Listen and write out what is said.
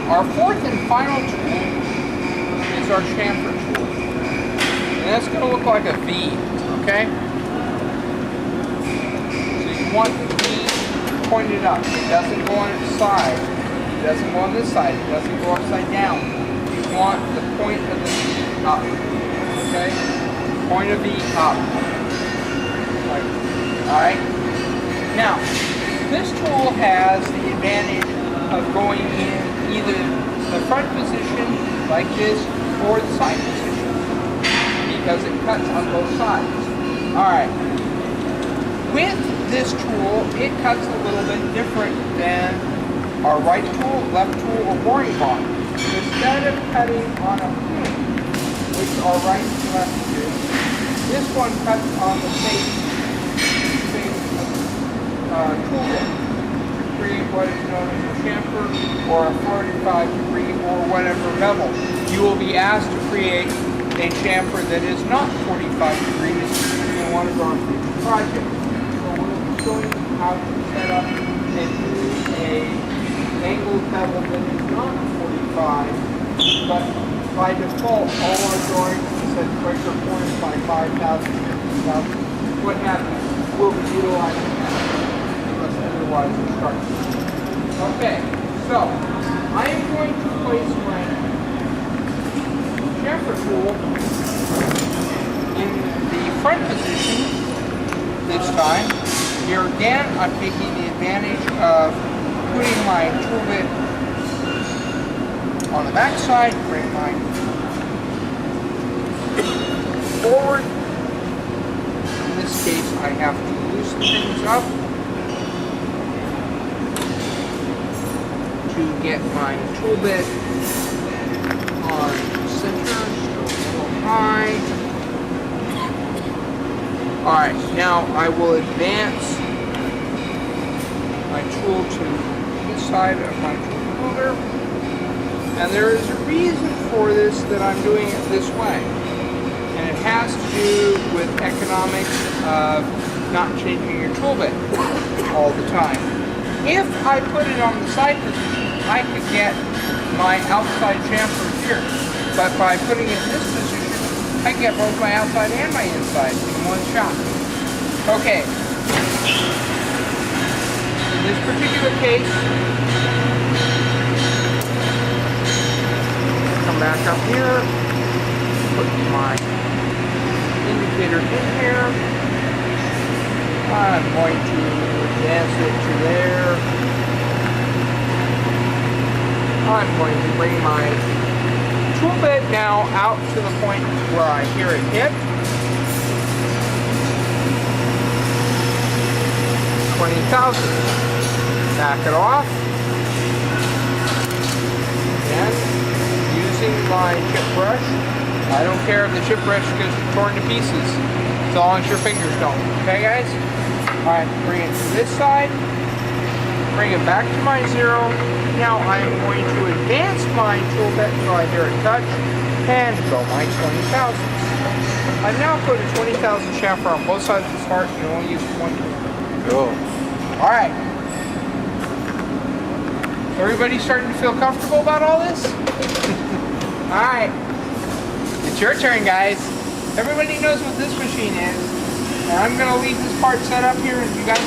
Our fourth and final tool is our chamfer tool. And that's going to look like a V, okay? So you want the V pointed up. It doesn't go on its side. It doesn't go on this side. It doesn't go upside down. You want the point of the V up, okay? Point of V up. Alright? Now, this tool has the advantage of going in either the front position, like this, or the side position, because it cuts on both sides. Alright. With this tool, it cuts a little bit different than our right tool, left tool, or boring bar. Instead of cutting on a plane, which our right and left do, this one cuts on the face tool bit to create what is known as a chamfer or a 45-degree or whatever bevel. You will be asked to create a chamfer that is not 45 degrees in one of our future projects. So we'll be showing you how to set up and use an angled bevel that is not 45, but by default all our drawings set breaker points by 5,000, 50,000, what have you. We'll be utilizing that. Otherwise instructions. Okay, so I am going to place my chamfer tool in the front position this time. Here again, I'm taking the advantage of putting my tool bit on the back side, bring mine forward. In this case, I have to loosen things up to get my tool bit on center, so a little high. Alright, now I will advance my tool to this side of my tool holder. And there is a reason for this that I'm doing it this way. And it has to do with economics of not changing your tool bit all the time. If I put it on the side position, I could get my outside chamfer here. But by putting it in this position, I can get both my outside and my inside in one shot. Okay. In this particular case, come back up here, put my indicator in here. I'm going to advance it to there. I'm going to bring my tool bit now out to the point where I hear it hit. 20,000. Back it off. And using my chip brush, I don't care if the chip brush gets torn to pieces, as long as your fingers don't. Okay, guys? Alright, bring it to this side. Bring it back to my 0. Now I'm going to advance my tool bit until I hear it touch and go my 20,000. I've now put a 20,000 chamfer on both sides of this part and only use one tool. Go. Alright. Everybody starting to feel comfortable about all this? Alright. It's your turn, guys. Everybody knows what this machine is. And I'm going to leave this part set up here and you guys